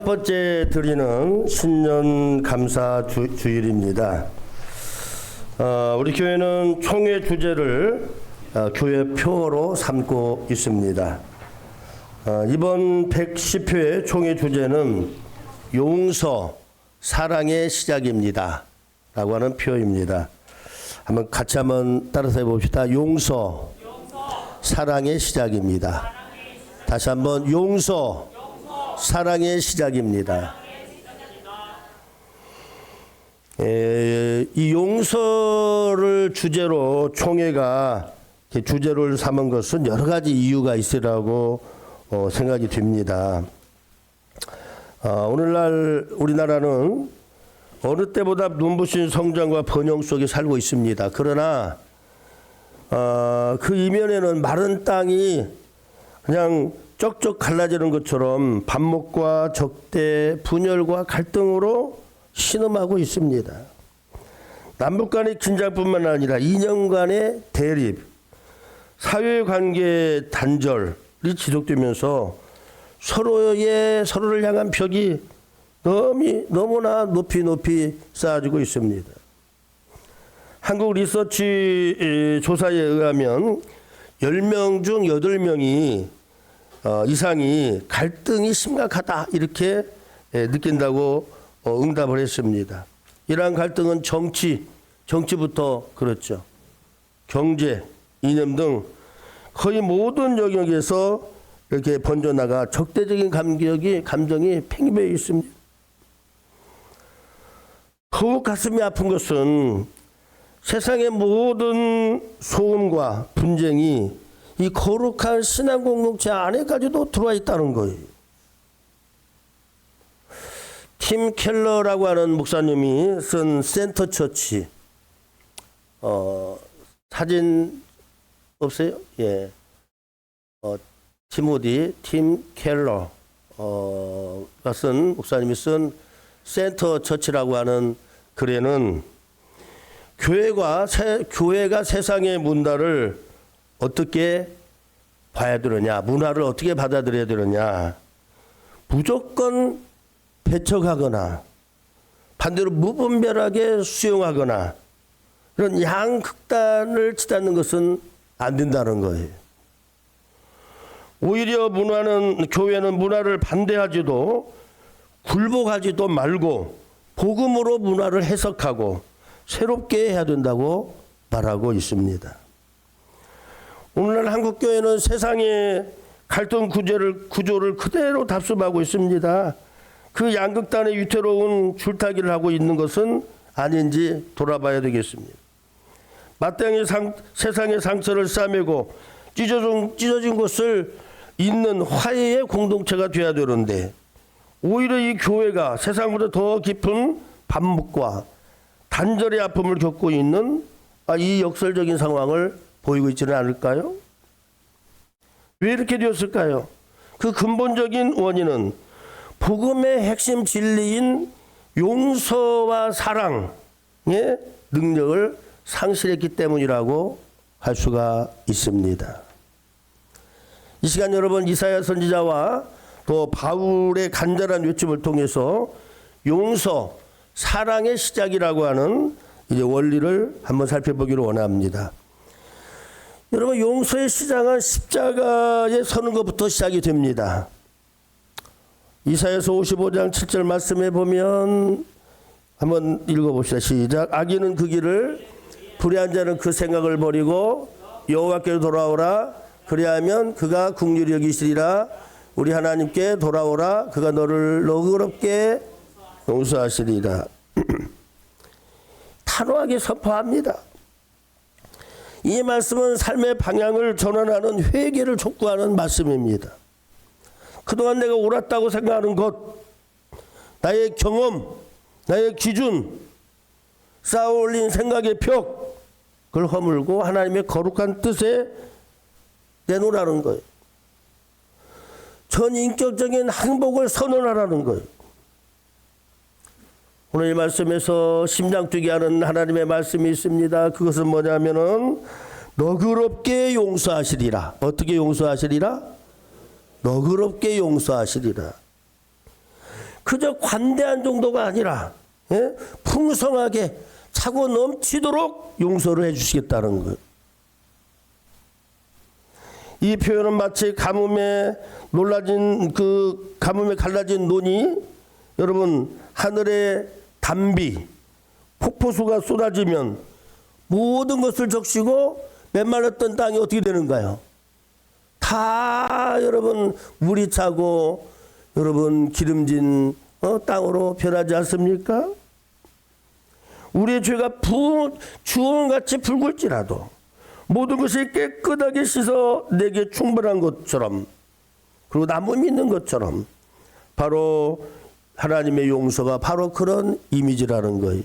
첫 번째 드리는 신년 감사 주일입니다. 우리 교회는 총회 주제를 교회 표어로 삼고 있습니다. 이번 110회 총회 주제는 용서, 사랑의 시작입니다 라고 하는 표어입니다. 같이 한번 따라서 해봅시다. 용서, 사랑의 시작입니다. 다시 한번 용서, 사랑의 시작입니다. 이 용서를 주제로 총회가 주제를 삼은 것은 여러 가지 이유가 있으라고 생각이 듭니다. 오늘날 우리나라는 어느 때보다 눈부신 성장과 번영 속에 살고 있습니다. 그러나 그 이면에는 마른 땅이 그냥 쩍쩍 갈라지는 것처럼 반목과 적대, 분열과 갈등으로 신음하고 있습니다. 남북 간의 긴장뿐만 아니라 이념 간의 대립, 사회관계 단절이 지속되면서 서로를 향한 벽이 너무나 높이 쌓아지고 있습니다. 한국 리서치 조사에 의하면 10명 중 8명이 이상이 갈등이 심각하다 이렇게 느낀다고 응답을 했습니다. 이러한 갈등은 정치부터 그렇죠. 경제, 이념 등 거의 모든 영역에서 이렇게 번져나가 적대적인 감정이 팽배해 있습니다. 더욱 가슴이 아픈 것은 세상의 모든 소음과 분쟁이 이 거룩한 신앙 공동체 안에까지도 들어와 있다는 거예요. 팀 켈러라고 하는 목사님이 쓴 센터 처치, 사진 없어요? 예. 팀 켈러가 쓴 목사님이 쓴 센터 처치라고 하는 글에는 교회가 세상의 문화를 어떻게 봐야 되느냐, 문화를 어떻게 받아들여야 되느냐, 무조건 배척하거나 반대로 무분별하게 수용하거나 이런 양극단을 치닫는 것은 안 된다는 거예요. 오히려 교회는 문화를 반대하지도 굴복하지도 말고 복음으로 문화를 해석하고 새롭게 해야 된다고 말하고 있습니다. 오늘날 한국교회는 세상의 갈등 구조를 그대로 답습하고 있습니다. 그 양극단의 위태로운 줄타기를 하고 있는 것은 아닌지 돌아봐야 되겠습니다. 마땅히 세상의 상처를 싸매고 찢어진 곳을 잇는 화해의 공동체가 되어야 되는데 오히려 이 교회가 세상보다 더 깊은 반목과 단절의 아픔을 겪고 있는 이 역설적인 상황을 보이고 있지는 않을까요? 왜 이렇게 되었을까요? 그 근본적인 원인은 복음의 핵심 진리인 용서와 사랑의 능력을 상실했기 때문이라고 할 수가 있습니다. 이 시간 여러분 이사야 선지자와 또 바울의 간절한 외침을 통해서 용서, 사랑의 시작이라고 하는 이제 원리를 한번 살펴보기를 원합니다. 여러분 용서의 시작은 십자가에 서는 것부터 시작이 됩니다. 이사야서 55장 7절 말씀해 보면 한번 읽어봅시다. 시작. 악인은 그 길을, 불의한 자는 그 생각을 버리고 여호와께로 돌아오라. 그리하면 그가 긍휼히 여기시리라. 우리 하나님께 돌아오라. 그가 너를 너그럽게 용서하시리라. 단호하게 선포합니다. 이 말씀은 삶의 방향을 전환하는 회개를 촉구하는 말씀입니다. 그동안 내가 옳았다고 생각하는 것, 나의 경험, 나의 기준, 쌓아올린 생각의 벽을 허물고 하나님의 거룩한 뜻에 내놓으라는 거예요. 전인격적인 행복을 선언하라는 거예요. 오늘 이 말씀에서 심장 뛰게 하는 하나님의 말씀이 있습니다. 그것은 뭐냐면은 너그럽게 용서하시리라. 어떻게 용서하시리라? 너그럽게 용서하시리라. 그저 관대한 정도가 아니라 풍성하게 차고 넘치도록 용서를 해주시겠다는 거예요. 이 표현은 마치 가뭄에 갈라진 논이 여러분 하늘에 단비 폭포수가 쏟아지면 모든 것을 적시고 메말랐던 땅이 어떻게 되는가요? 다 여러분 물이 차고 여러분 기름진 땅으로 변하지 않습니까? 우리의 죄가 주홍같이 붉을지라도 모든 것이 깨끗하게 씻어 내게 충분한 것처럼 그리고 나무 믿는 것처럼 바로 하나님의 용서가 바로 그런 이미지라는 거예요.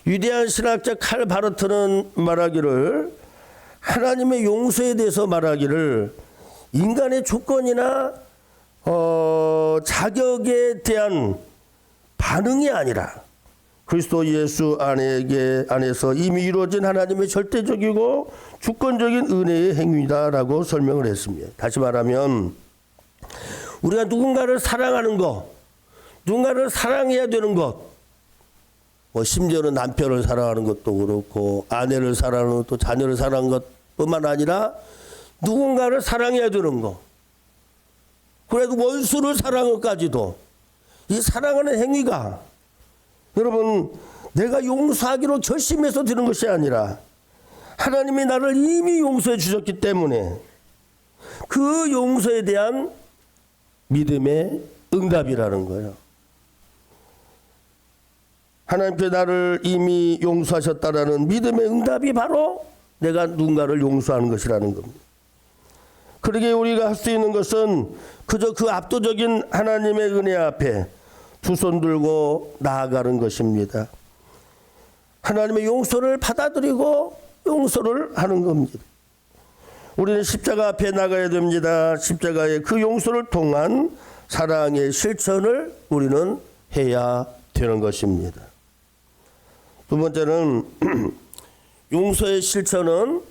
위대한 신학자 칼 바르트는 말하기를 하나님의 용서에 대해서 말하기를 인간의 조건이나 자격에 대한 반응이 아니라 그리스도 예수 안에서 이미 이루어진 하나님의 절대적이고 주권적인 은혜의 행위다라고 설명을 했습니다. 다시 말하면 우리가 누군가를 사랑하는 것, 누군가를 사랑해야 되는 것, 심지어는 남편을 사랑하는 것도 그렇고 아내를 사랑하는 것도 자녀를 사랑하는 것뿐만 아니라 누군가를 사랑해야 되는 것, 그래도 원수를 사랑하는 것까지도 이 사랑하는 행위가 여러분 내가 용서하기로 결심해서 드는 것이 아니라 하나님이 나를 이미 용서해 주셨기 때문에 그 용서에 대한 믿음의 응답이라는 거예요. 하나님께 나를 이미 용서하셨다라는 믿음의 응답이 바로 내가 누군가를 용서하는 것이라는 겁니다. 그러기에 우리가 할 수 있는 것은 그저 그 압도적인 하나님의 은혜 앞에 두 손 들고 나아가는 것입니다. 하나님의 용서를 받아들이고 용서를 하는 겁니다. 우리는 십자가 앞에 나가야 됩니다. 십자가의 그 용서를 통한 사랑의 실천을 우리는 해야 되는 것입니다. 두 번째는 용서의 실천은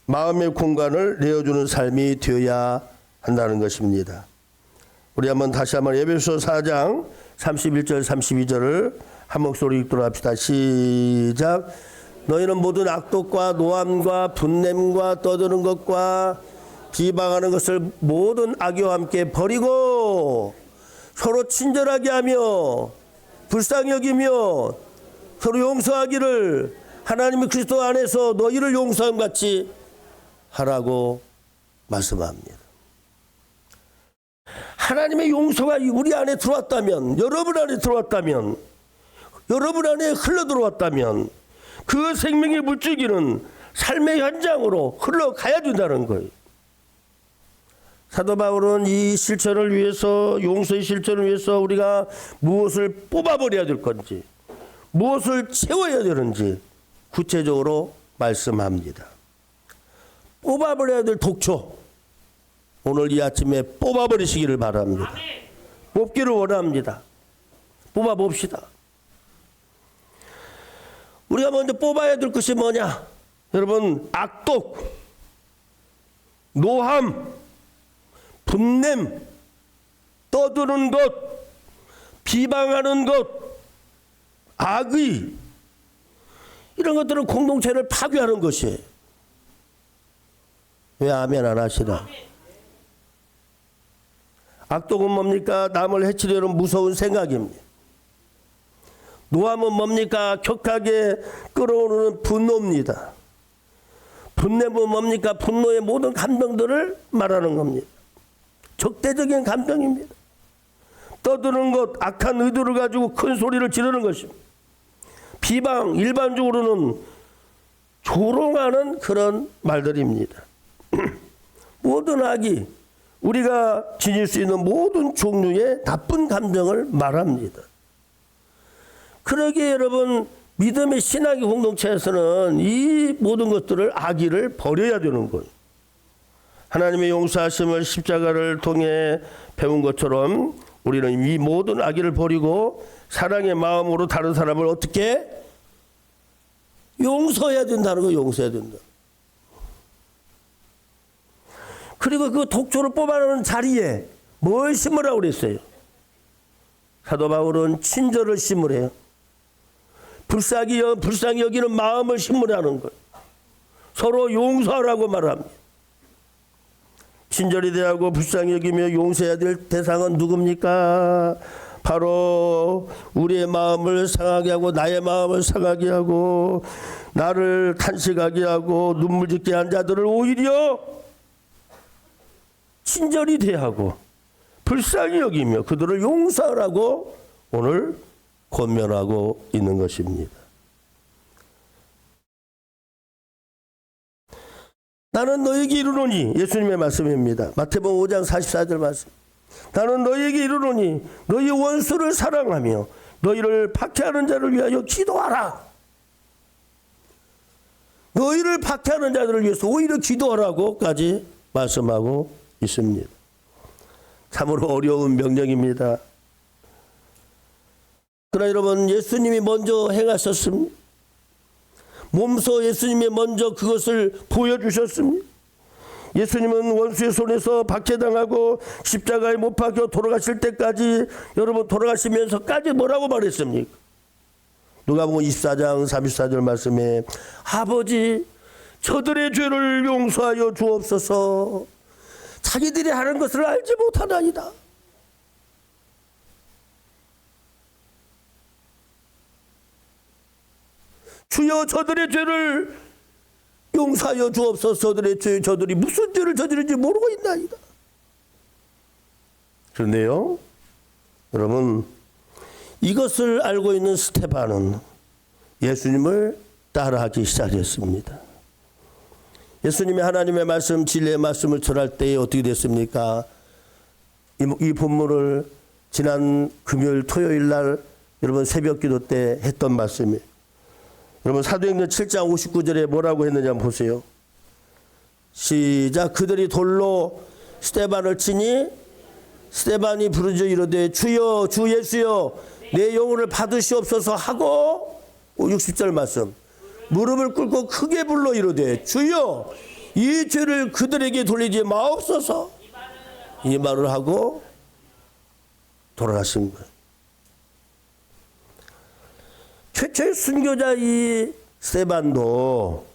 마음의 공간을 내어주는 삶이 되어야 한다는 것입니다. 우리 다시 한번 에베소 4장 31절 32절을 한 목소리 읽도록 합시다. 시작. 너희는 모든 악독과 노함과 분냄과 떠드는 것과 비방하는 것을 모든 악의와 함께 버리고 서로 친절하게 하며 불쌍히 여기며 서로 용서하기를 하나님의 그리스도 안에서 너희를 용서함 같이 하라고 말씀합니다. 하나님의 용서가 우리 안에 들어왔다면, 여러분 안에 들어왔다면, 여러분 안에 흘러 들어왔다면 그 생명의 물줄기는 삶의 현장으로 흘러가야 된다는 거예요. 사도 바울은 이 실천을 위해서, 용서의 실천을 위해서 우리가 무엇을 뽑아버려야 될 건지, 무엇을 채워야 되는지 구체적으로 말씀합니다. 뽑아버려야 될 독초, 오늘 이 아침에 뽑아버리시기를 바랍니다. 뽑기를 원합니다. 뽑아봅시다. 우리가 먼저 뽑아야 될 것이 뭐냐? 여러분, 악독, 노함, 분냄, 떠드는 것, 비방하는 것, 악의, 이런 것들은 공동체를 파괴하는 것이에요. 왜 아멘 안 하시나? 악독은 뭡니까? 남을 해치려는 무서운 생각입니다. 노함은 뭡니까? 격하게 끌어오르는 분노입니다. 분냄은 뭡니까? 분노의 모든 감정들을 말하는 겁니다. 적대적인 감정입니다. 떠드는 것, 악한 의도를 가지고 큰 소리를 지르는 것입니다. 비방, 일반적으로는 조롱하는 그런 말들입니다. 모든 악이 우리가 지닐 수 있는 모든 종류의 나쁜 감정을 말합니다. 그러기에 여러분, 믿음의 신학의 공동체에서는 이 모든 것들을 악의를 버려야 되는 거예요. 하나님의 용서하심을 십자가를 통해 배운 것처럼 우리는 이 모든 악의를 버리고 사랑의 마음으로 다른 사람을 어떻게 용서해야 된다는 거예요. 용서해야 된다. 그리고 그 독초를 뽑아내는 자리에 뭘 심으라고 그랬어요? 사도 바울은 친절을 심으래요. 불쌍히 여기는 마음을 심으라는 거예요. 서로 용서하라고 말합니다. 친절히 대하고 불쌍히 여기며 용서해야 될 대상은 누굽니까? 바로 우리의 마음을 상하게 하고 나의 마음을 상하게 하고 나를 탄식하게 하고 눈물 짓게 한 자들을 오히려 친절히 대하고 불쌍히 여기며 그들을 용서하라고 오늘 권면하고 있는 것입니다. 나는 너에게 이르노니, 예수님의 말씀입니다. 마태복음 5장 44절 말씀. 나는 너에게 이르노니 너희 원수를 사랑하며 너희를 박해하는 자를 위하여 기도하라. 너희를 박해하는 자들을 위해서 오히려 기도하라고까지 말씀하고 있습니다. 참으로 어려운 명령입니다. 그러나 여러분, 예수님이 먼저 행하셨습니다. 몸소 예수님이 먼저 그것을 보여주셨습니다. 예수님은 원수의 손에서 박해당하고 십자가에 못 박혀 돌아가실 때까지, 여러분 돌아가시면서까지 뭐라고 말했습니까? 누가복음 24장 34절 말씀에 아버지 저들의 죄를 용서하여 주옵소서. 자기들이 하는 것을 알지 못하나이다. 주여 저들의 죄를 용서하여 주옵소서. 저들의 죄, 저들이 무슨 죄를 저지른지 모르고 있나이다. 그런데요, 여러분, 이것을 알고 있는 스데반은 예수님을 따라하기 시작했습니다. 예수님이 하나님의 말씀, 진리의 말씀을 전할 때에 어떻게 됐습니까? 이 본문을 지난 금요일, 토요일 날 여러분 새벽 기도 때 했던 말씀이에요. 여러분 사도행전 7장 59절에 뭐라고 했는지 한번 보세요. 시작. 그들이 돌로 스데반을 치니 스데반이 부르짖어 이르되 주여 주 예수여 내 영혼을 받으시옵소서 하고 60절 말씀. 무릎을 꿇고 크게 불러 이르되 주여 이 죄를 그들에게 돌리지 마옵소서. 이 말을 하고 돌아가신 거예요. 최초의 순교자 이 스데반도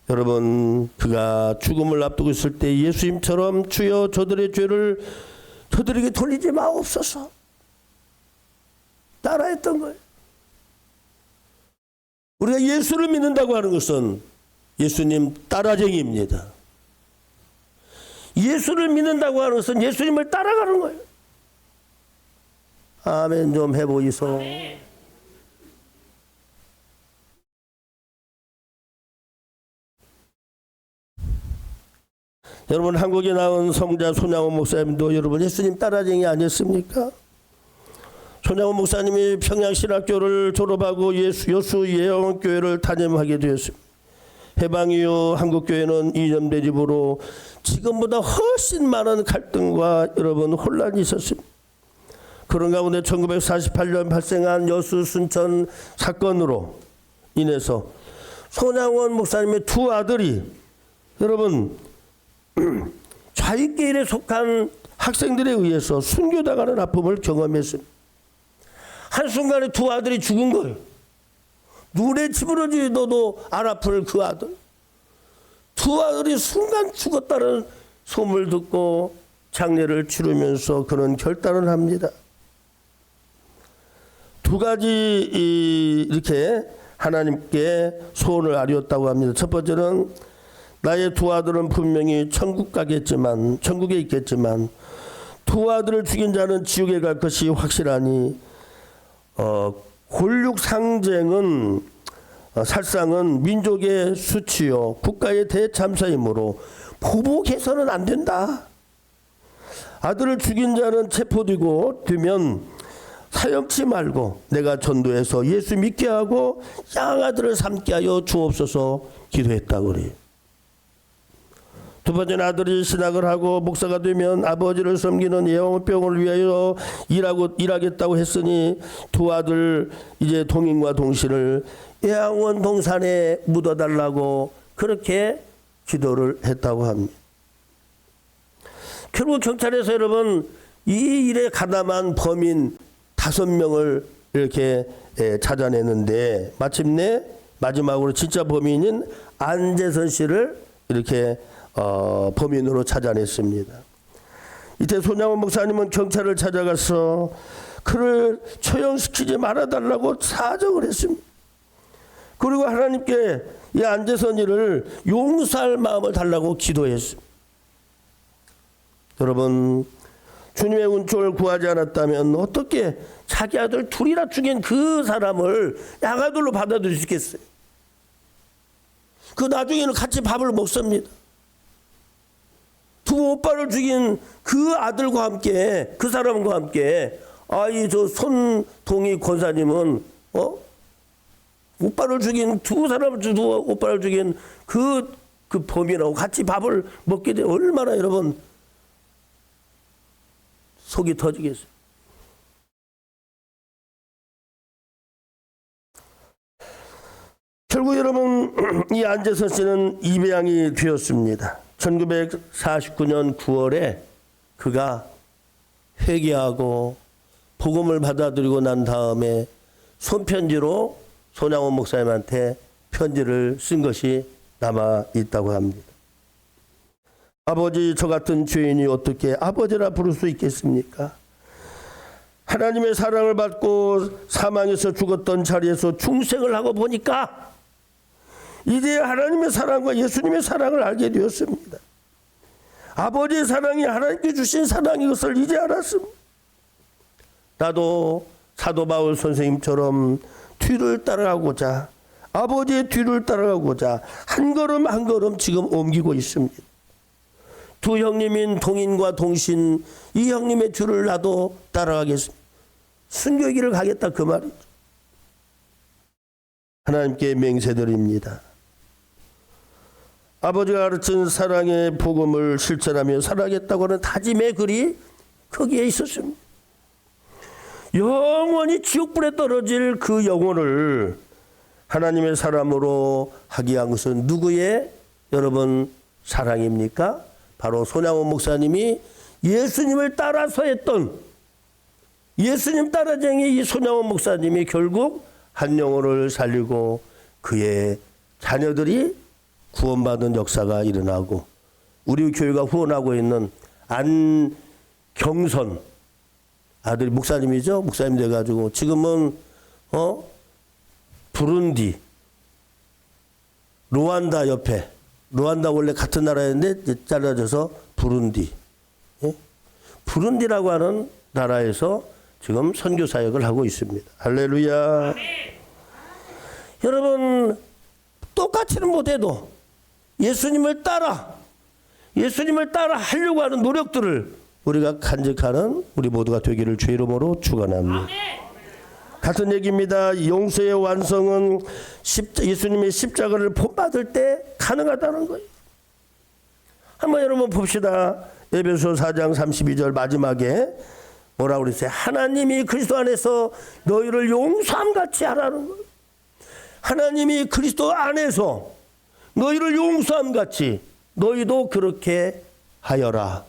여러분 그가 죽음을 앞두고 있을 때 예수님처럼 주여 저들의 죄를 저들에게 돌리지 마옵소서 따라했던 거예요. 우리가 예수를 믿는다고 하는 것은 예수님 따라쟁이입니다. 예수를 믿는다고 하는 것은 예수님을 따라가는 거예요. 아멘 좀 해보이소. 여러분 한국에 나온 성자 손양원 목사님도 여러분 예수님 따라쟁이 아니었습니까? 손양원 목사님이 평양신학교를 졸업하고 여수 예영교회를 담임하게 되었습니다. 해방 이후 한국교회는 이념 대집으로 지금보다 훨씬 많은 갈등과 여러분 혼란이 있었습니다. 그런 가운데 1948년 발생한 여수 순천 사건으로 인해서 손양원 목사님의 두 아들이 여러분 좌익계열에 속한 학생들에 의해서 순교당하는 아픔을 경험했습니다. 한순간에 두 아들이 죽은 거예요. 눈에 치부러지 너도 안 아플 그 아들. 두 아들이 순간 죽었다는 소문을 듣고 장례를 치르면서 그런 결단을 합니다. 두 가지 이렇게 하나님께 소원을 아뢰었다고 합니다. 첫 번째는 나의 두 아들은 분명히 천국에 있겠지만 두 아들을 죽인 자는 지옥에 갈 것이 확실하니 골육상쟁은 살상은 민족의 수치요 국가의 대참사이므로 보복해서는 안 된다. 아들을 죽인 자는 되면 사형치 말고 내가 전도해서 예수 믿게 하고 양아들을 삼게 하여 주옵소서 기도했다고 그래요. 두 번째는 아들이 신학을 하고 목사가 되면 아버지를 섬기는 예언병을 위하여 일하겠다고 했으니 두 아들 이제 동인과 동신을 예양원 동산에 묻어달라고 그렇게 기도를 했다고 합니다. 결국 경찰에서 여러분 이 일에 가담한 범인 5명을 이렇게 찾아내는데 마침내 마지막으로 진짜 범인인 안재선 씨를 이렇게 범인으로 찾아냈습니다. 이때 손양원 목사님은 경찰을 찾아가서 그를 처형시키지 말아달라고 사정을 했습니다. 그리고 하나님께 이 안재선이를 용서할 마음을 달라고 기도했습니다. 여러분, 주님의 은총을 구하지 않았다면 어떻게 자기 아들 둘이나 죽인 그 사람을 양아들로 받아들일 수 있겠어요? 그 나중에는 같이 밥을 먹습니다. 두 오빠를 죽인 그 아들과 함께, 그 사람과 함께, 저 손동희 권사님은 오빠를 죽인 두 오빠를 죽인 그 범인하고 같이 밥을 먹게 돼 얼마나 여러분 속이 터지겠어요. 결국 여러분 이 안재선 씨는 입양이 되었습니다. 1949년 9월에 그가 회개하고 복음을 받아들이고 난 다음에 손편지로 손양원 목사님한테 편지를 쓴 것이 남아 있다고 합니다. 아버지, 저 같은 죄인이 어떻게 아버지라 부를 수 있겠습니까? 하나님의 사랑을 받고 사망에서 죽었던 자리에서 중생을 하고 보니까 이제 하나님의 사랑과 예수님의 사랑을 알게 되었습니다. 아버지의 사랑이 하나님께 주신 사랑인 것을 이제 알았습니다. 나도 사도 바울 선생님처럼 뒤를 따라가고자, 아버지의 뒤를 따라가고자 한 걸음 한 걸음 지금 옮기고 있습니다. 두 형님인 동인과 동신, 이 형님의 뒤를 나도 따라가겠습니다. 순교길을 가겠다 그 말이죠. 하나님께 맹세드립니다. 아버지가 가르친 사랑의 복음을 실천하며 살아가겠다고 하는 다짐의 글이 거기에 있었습니다. 영원히 지옥불에 떨어질 그 영혼을 하나님의 사람으로 하게 한 것은 누구의 여러분 사랑입니까? 바로 손양원 목사님이 예수님을 따라서 했던 예수님 따라쟁이 이 손양원 목사님이 결국 한 영혼을 살리고 그의 자녀들이 구원받은 역사가 일어나고 우리 교회가 후원하고 있는 안경선 아들이 목사님이죠. 목사님 돼가지고 지금은 부룬디 루안다 옆에 루안다 원래 같은 나라였는데 잘라져서 부룬디 부룬디라고 하는 나라에서 지금 선교 사역을 하고 있습니다. 할렐루야. 여러분 똑같이는 못해도 예수님을 따라 하려고 하는 노력들을 우리가 간직하는 우리 모두가 되기를 주의 이름으로 축원합니다. 같은 얘기입니다. 용서의 완성은 예수님의 십자가를 본받을 때 가능하다는 거예요. 한번 여러분 봅시다. 에베소 4장 32절 마지막에 뭐라고 그랬어요? 하나님이 그리스도 안에서 너희를 용서함 같이 하라는 거예요. 하나님이 그리스도 안에서 너희를 용서함 같이 너희도 그렇게 하여라.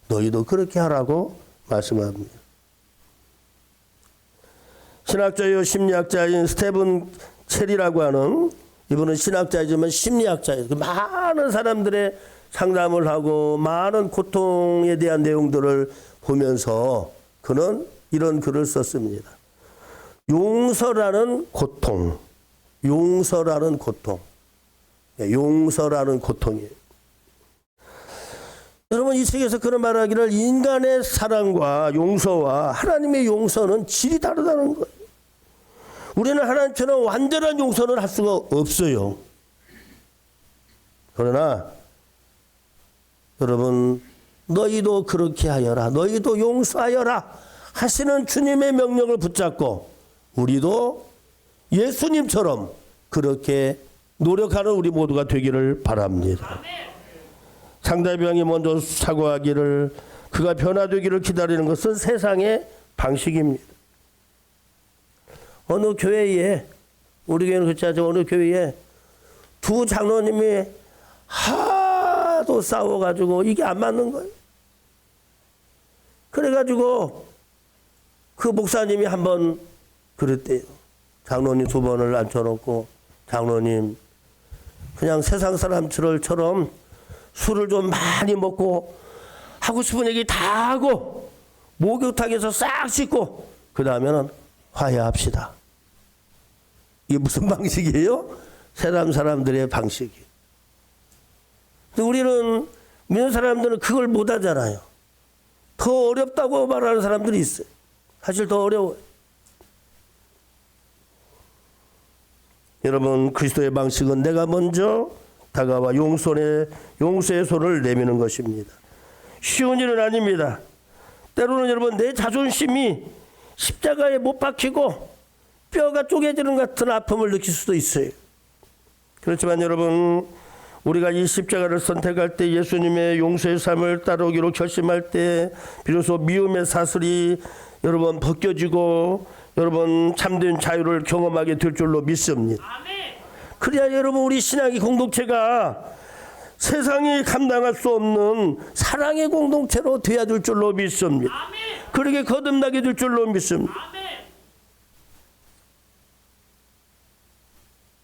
너희도 그렇게 하라고 말씀합니다. 신학자요 심리학자인 스테븐 체리라고 하는 이분은 신학자이지만 심리학자예요. 많은 사람들의 상담을 하고 많은 고통에 대한 내용들을 보면서 그는 이런 글을 썼습니다. 용서라는 고통. 용서라는 고통. 용서라는 고통이에요. 여러분 이 책에서 그런 말하기를 인간의 사랑과 용서와 하나님의 용서는 질이 다르다는 거예요. 우리는 하나님처럼 완전한 용서는 할 수가 없어요. 그러나 여러분 너희도 그렇게 하여라. 너희도 용서하여라. 하시는 주님의 명령을 붙잡고 우리도 예수님처럼 그렇게 노력하는 우리 모두가 되기를 바랍니다. 상대방이 먼저 사과하기를 그가 변화되기를 기다리는 것은 세상의 방식입니다. 어느 교회에 우리 교회는 그렇지 않지만 어느 교회에 두 장로님이 하도 싸워가지고 이게 안 맞는 거예요. 그래가지고 그 목사님이 한번 그랬대요. 장로님 2번을 앉혀놓고, 장로님 그냥 세상 사람처럼 술을 좀 많이 먹고 하고 싶은 얘기 다 하고 목욕탕에서 싹 씻고 그 다음에는 화해합시다. 이게 무슨 방식이에요? 세상 사람들의 방식이. 근데 우리는 믿는 사람들은 그걸 못 하잖아요. 더 어렵다고 말하는 사람들이 있어요. 사실 더 어려워요. 여러분, 그리스도의 방식은 내가 먼저 다가와 용서의 손을 내미는 것입니다. 쉬운 일은 아닙니다. 때로는 여러분, 내 자존심이 십자가에 못 박히고 뼈가 쪼개지는 같은 아픔을 느낄 수도 있어요. 그렇지만 여러분, 우리가 이 십자가를 선택할 때, 예수님의 용서의 삶을 따르기로 결심할 때 비로소 미움의 사슬이 여러분 벗겨지고 여러분 참된 자유를 경험하게 될 줄로 믿습니다. 그래야 여러분, 우리 신앙의 공동체가 세상이 감당할 수 없는 사랑의 공동체로 되어야 될 줄로 믿습니다. 그렇게 거듭나게 될 줄로 믿습니다.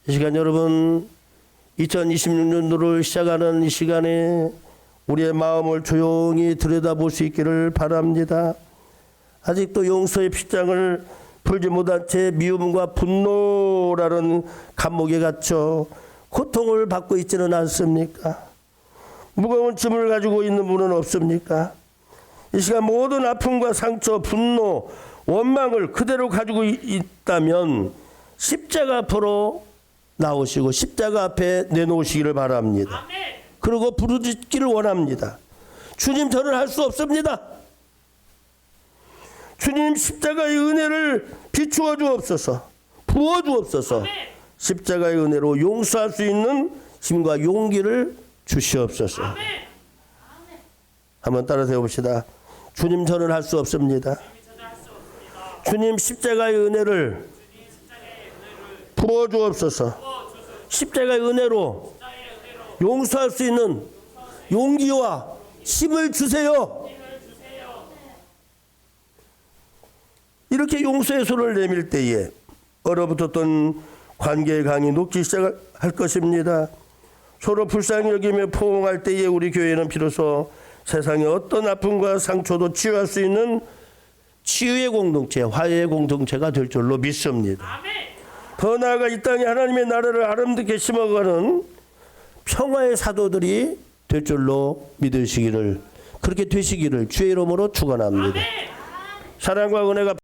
이 시간 여러분, 2026년도를 시작하는 이 시간에 우리의 마음을 조용히 들여다볼 수 있기를 바랍니다. 아직도 용서의 핏장을 풀지 못한 채 미움과 분노라는 감옥에 갇혀 고통을 받고 있지는 않습니까? 무거운 짐을 가지고 있는 분은 없습니까? 이 시간 모든 아픔과 상처, 분노, 원망을 그대로 가지고 있다면 십자가 앞으로 나오시고 십자가 앞에 내놓으시기를 바랍니다. 그리고 부르짖기를 원합니다. 주님, 저는 할 수 없습니다. 주님, 십자가의 은혜를 비추어 주옵소서, 부어 주옵소서. 십자가의 은혜로 용서할 수 있는 힘과 용기를 주시옵소서. 한번 따라서 해봅시다. 주님, 저는 할 수 없습니다. 주님, 십자가의 은혜를 부어 주옵소서. 십자가의 은혜로 용서할 수 있는 용기와 힘을 주세요. 이렇게 용서의 손을 내밀 때에 얼어붙었던 관계의 강이 녹기 시작할 것입니다. 서로 불쌍히 여기며 포옹할 때에 우리 교회는 비로소 세상의 어떤 아픔과 상처도 치유할 수 있는 치유의 공동체, 화해의 공동체가 될 줄로 믿습니다. 더 나아가 이 땅에 하나님의 나라를 아름답게 심어가는 평화의 사도들이 될 줄로 믿으시기를, 그렇게 되시기를 주의 이름으로 축원합니다. 사랑과 은혜가